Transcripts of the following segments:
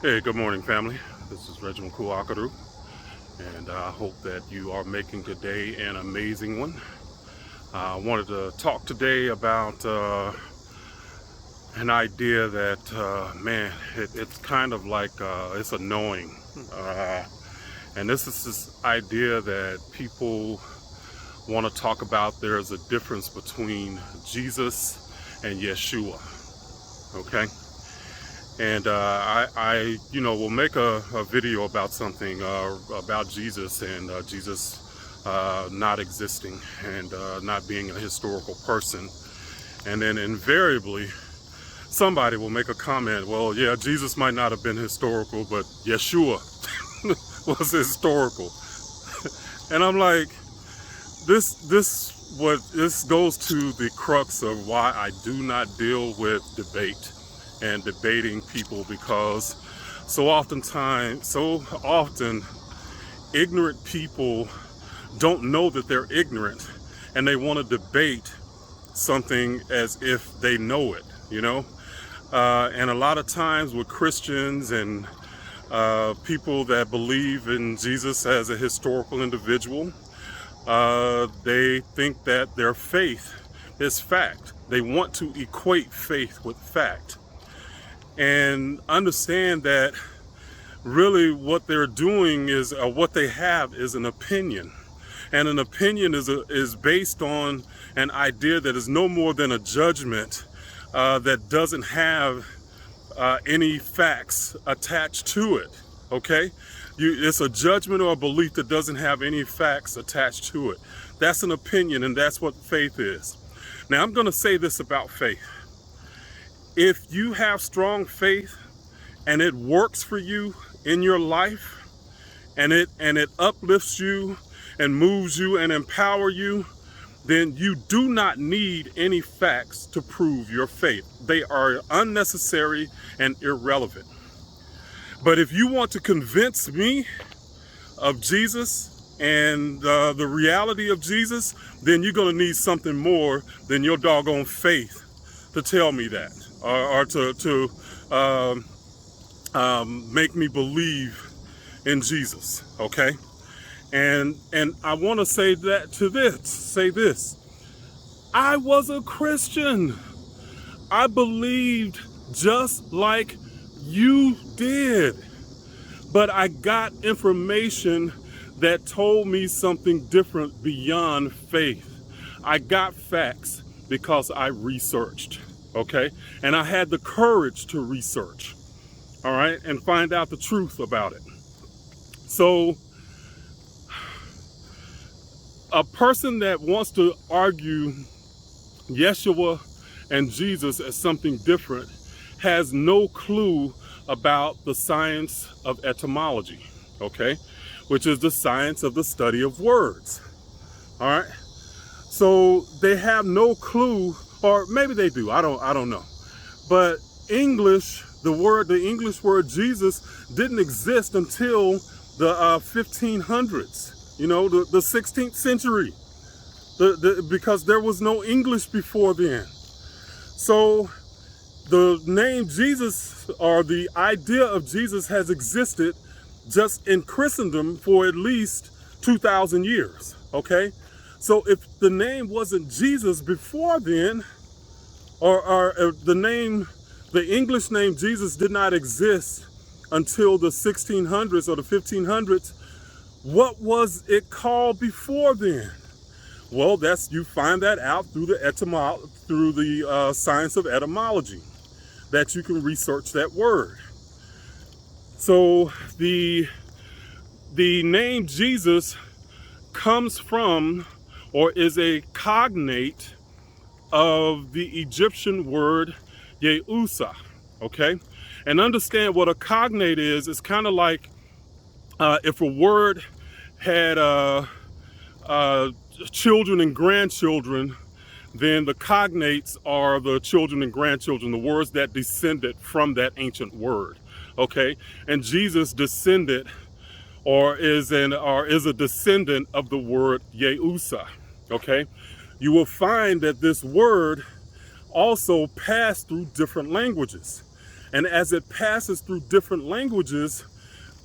Hey, good morning, family. This is Reginald Kuakaru, and I hope that you are making today an amazing one. I wanted to talk today about an idea that, man, it's kind of like it's annoying. And this is this idea that people want to talk about. There's a difference between Jesus and Yeshua, okay? And I will make a video about something about Jesus and Jesus not existing and not being a historical person. And then invariably, somebody will make a comment, well, yeah, Jesus might not have been historical, but Yeshua was historical. And I'm like, this goes to the crux of why I do not deal with debate and debating people, because so often ignorant people don't know that they're ignorant, and they want to debate something as if they know it, and a lot of times with Christians and people that believe in Jesus as a historical individual, they think that their faith is fact. They want to equate faith with fact, and understand that really what they're doing is, what they have is an opinion. And an opinion is based on an idea that is no more than a judgment that doesn't have any facts attached to it, okay? It's a judgment or a belief that doesn't have any facts attached to it. That's an opinion, and that's what faith is. Now, I'm going to say this about faith. If you have strong faith and it works for you in your life, and it uplifts you and moves you and empower you, then you do not need any facts to prove your faith. They are unnecessary and irrelevant. But if you want to convince me of Jesus and the reality of Jesus, then you're going to need something more than your doggone faith to tell me that, or to make me believe in Jesus, okay? And I want to say this. I was a Christian. I believed just like you did. But I got information that told me something different beyond faith. I got facts because I researched, okay? And I had the courage to research, all right, and find out the truth about it. So a person that wants to argue Yeshua and Jesus as something different has no clue about the science of etymology, okay? Which is the science of the study of words, all right? So they have no clue, or maybe they do, I don't know. But English, the English word Jesus didn't exist until the 1500s, the 16th century, because there was no English before then. So the name Jesus, or the idea of Jesus, has existed just in Christendom for at least 2,000 years, okay? So if the name wasn't Jesus before then, or the English name Jesus did not exist until the 1600s or the 1500s, what was it called before then? Well, you find that out through the science of etymology, that you can research that word. So the name Jesus comes from, or is a cognate of the Egyptian word Yeusa, okay? And understand what a cognate is. It's kind of like if a word had children and grandchildren, then the cognates are the children and grandchildren, the words that descended from that ancient word, okay? And Jesus descended, or is a descendant of the word Yeusa, okay? You will find that this word also passed through different languages. And as it passes through different languages,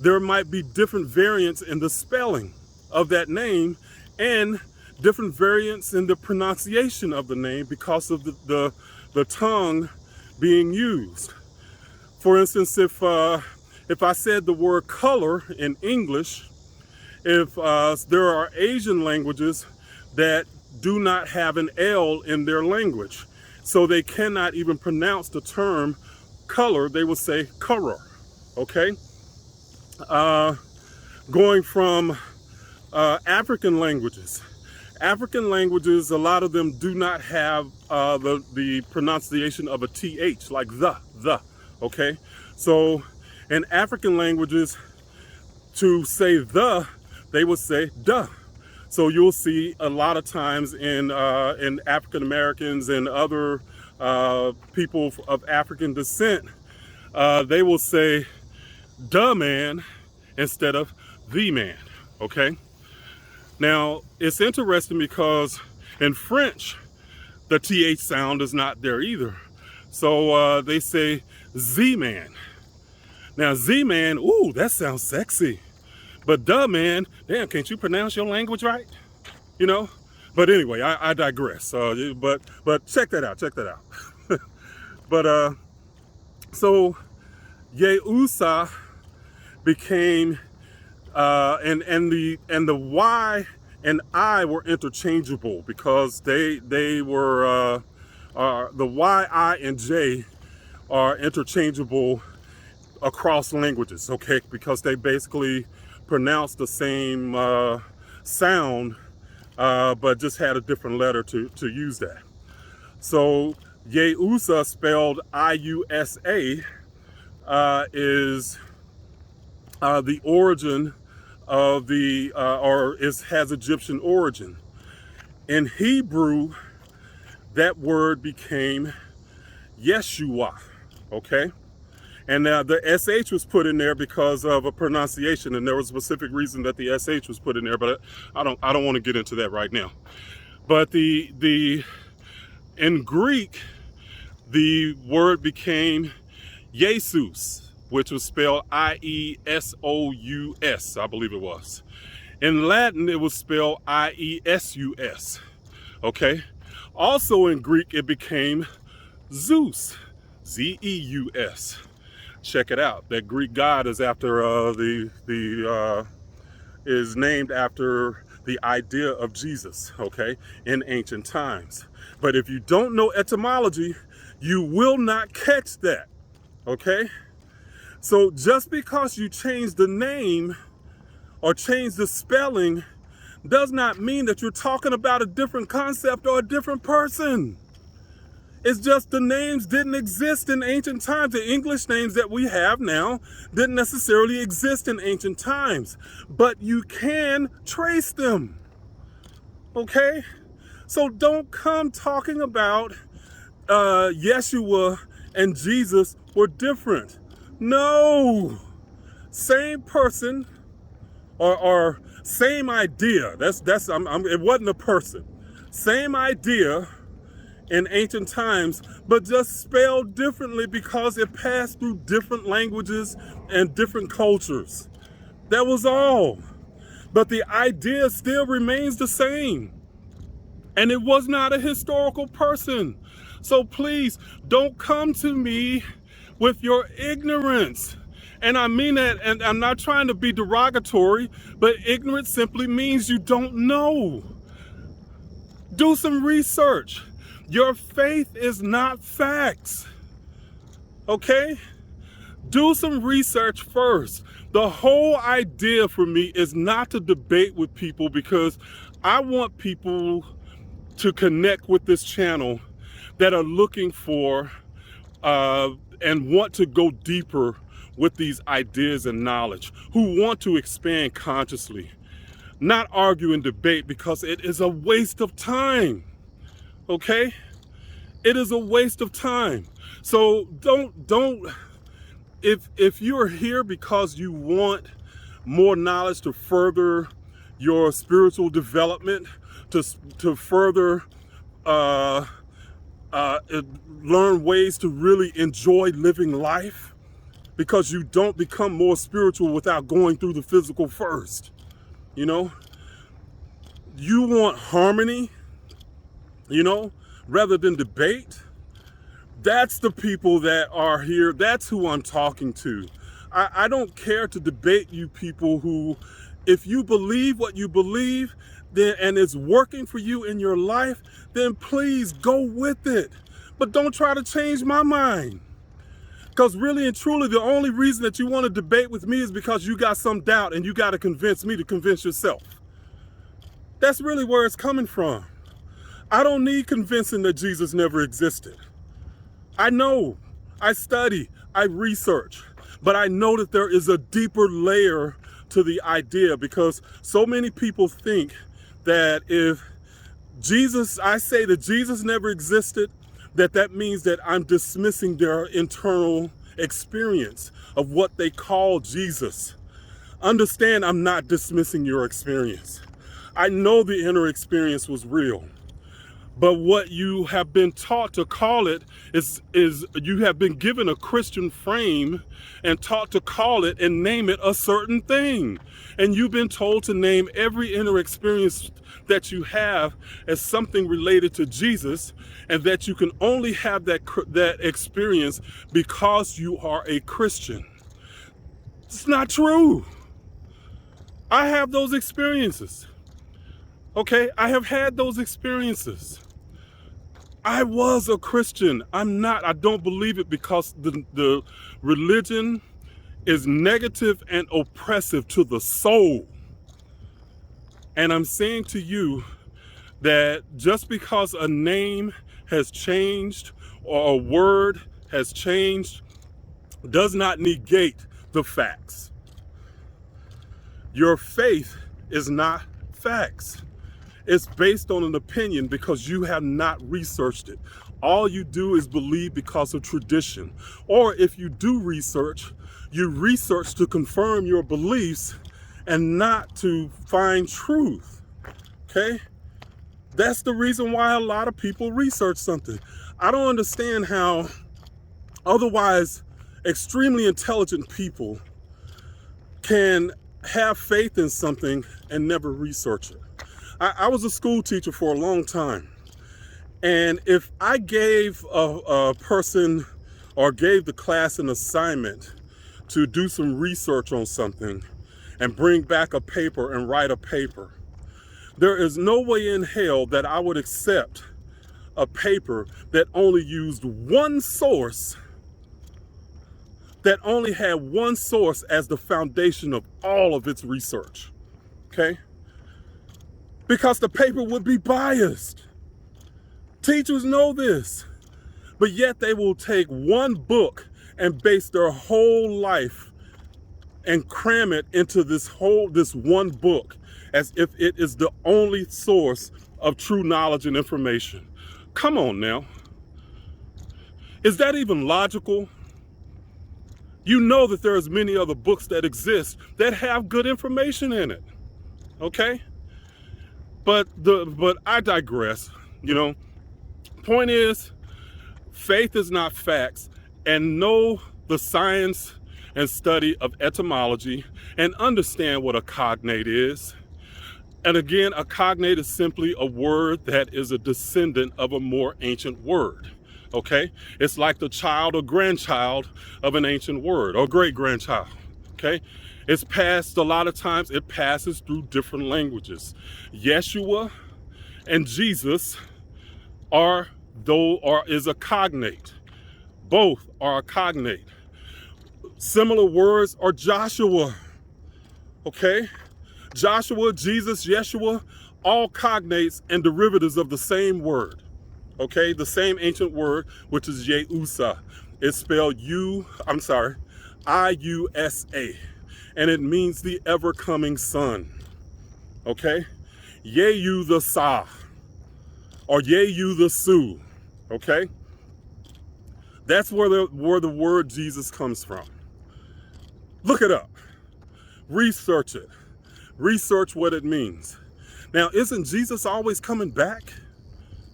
there might be different variants in the spelling of that name and different variants in the pronunciation of the name because of the tongue being used. For instance, if I said the word color in English, if there are Asian languages that do not have an L in their language, so they cannot even pronounce the term color, they will say color, okay? Going from African languages. African languages, a lot of them do not have the pronunciation of a TH, like the, okay? So in African languages, to say the, they will say duh. So you'll see a lot of times in African Americans and other people of African descent, they will say duh man instead of the man, okay? Now, it's interesting because in French, the TH sound is not there either. So they say Z-man. Now, Z-man, ooh, that sounds sexy. But duh, man, damn, can't you pronounce your language right? You know? But anyway, I digress. But check that out, check that out. But so Yeusa became and the Y and I were interchangeable because they were the Y, I, and J are interchangeable across languages, okay? Because they basically pronounce the same sound, but just had a different letter to use that. So Yeusa, spelled I-U-S-A, is the origin of the, has Egyptian origin. In Hebrew, that word became Yeshua, okay? And the SH was put in there because of a pronunciation, and there was a specific reason that the SH was put in there, but I don't want to get into that right now. But in Greek, the word became Jesus, which was spelled I-E-S-O-U-S, I believe it was. In Latin, it was spelled I-E-S-U-S, okay? Also in Greek, it became Zeus, Z-E-U-S. Check it out. That Greek god is after is named after the idea of Jesus, okay, in ancient times. But if you don't know etymology, you will not catch that, okay? So just because you change the name or change the spelling does not mean that you're talking about a different concept or a different person. It's just the names didn't exist in ancient times. The English names that we have now didn't necessarily exist in ancient times, but you can trace them, okay? So don't come talking about Yeshua and Jesus were different. No, same person or same idea. It wasn't a person. Same idea in ancient times, but just spelled differently because it passed through different languages and different cultures. That was all. But the idea still remains the same. And it was not a historical person. So please don't come to me with your ignorance. And I mean that, and I'm not trying to be derogatory, but ignorance simply means you don't know. Do some research. Your faith is not facts, okay? Do some research first. The whole idea for me is not to debate with people because I want people to connect with this channel that are looking for and want to go deeper with these ideas and knowledge, who want to expand consciously, not argue and debate because it is a waste of time. Okay, it is a waste of time. So don't if you're here because you want more knowledge to further your spiritual development, to further learn ways to really enjoy living life, because you don't become more spiritual without going through the physical first. You know, you want harmony, rather than debate. That's the people that are here. That's who I'm talking to. I don't care to debate you people who, if you believe what you believe, then and it's working for you in your life, then please go with it. But don't try to change my mind. Because really and truly, the only reason that you want to debate with me is because you got some doubt and you got to convince me to convince yourself. That's really where it's coming from. I don't need convincing that Jesus never existed. I know, I study, I research, but I know that there is a deeper layer to the idea, because so many people think that if I say that Jesus never existed, that means that I'm dismissing their internal experience of what they call Jesus. Understand, I'm not dismissing your experience. I know the inner experience was real. But what you have been taught to call it is you have been given a Christian frame and taught to call it and name it a certain thing. And you've been told to name every inner experience that you have as something related to Jesus, and that you can only have that experience because you are a Christian. It's not true. I have those experiences. Okay, I have had those experiences. I was a Christian. I don't believe it because the religion is negative and oppressive to the soul. And I'm saying to you that just because a name has changed or a word has changed does not negate the facts. Your faith is not facts. It's based on an opinion because you have not researched it. All you do is believe because of tradition. Or if you do research, you research to confirm your beliefs and not to find truth. Okay? That's the reason why a lot of people research something. I don't understand how otherwise extremely intelligent people can have faith in something and never research it. I was a school teacher for a long time. And if I gave a person or gave the class an assignment to do some research on something and bring back a paper and write a paper, there is no way in hell that I would accept a paper that only used one source, that only had one source as the foundation of all of its research. Okay? Because the paper would be biased. Teachers know this, but yet they will take one book and base their whole life and cram it into this one book as if it is the only source of true knowledge and information. Come on now. Is that even logical? You know that there's many other books that exist that have good information in it. Okay? But I digress, Point is, faith is not facts, and know the science and study of etymology and understand what a cognate is. And again, a cognate is simply a word that is a descendant of a more ancient word. Okay? It's like the child or grandchild of an ancient word, or great-grandchild. Okay? It's passed, a lot of times it passes through different languages. Yeshua and Jesus is a cognate. Both are a cognate. Similar words are Joshua. Okay? Joshua, Jesus, Yeshua, all cognates and derivatives of the same word. Okay? The same ancient word, which is Yeusa. It's spelled I-U-S-A. And it means the ever-coming son. Okay? Yehu the Sa, or Yehu the Su. Okay? That's where the word Jesus comes from. Look it up. Research it. Research what it means. Now, isn't Jesus always coming back?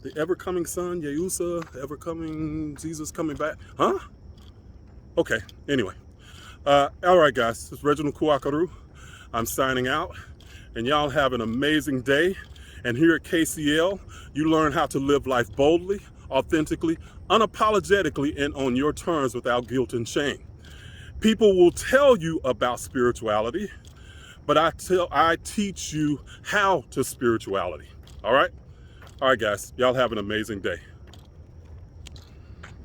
The ever-coming son, Yeusa, ever-coming Jesus coming back. Huh? Okay, anyway. All right, guys, it's Reginald Kuakaru. I'm signing out, and y'all have an amazing day. And here at KCL, you learn how to live life boldly, authentically, unapologetically, and on your terms without guilt and shame. People will tell you about spirituality, but I teach you how to spirituality. All right? All right, guys, y'all have an amazing day.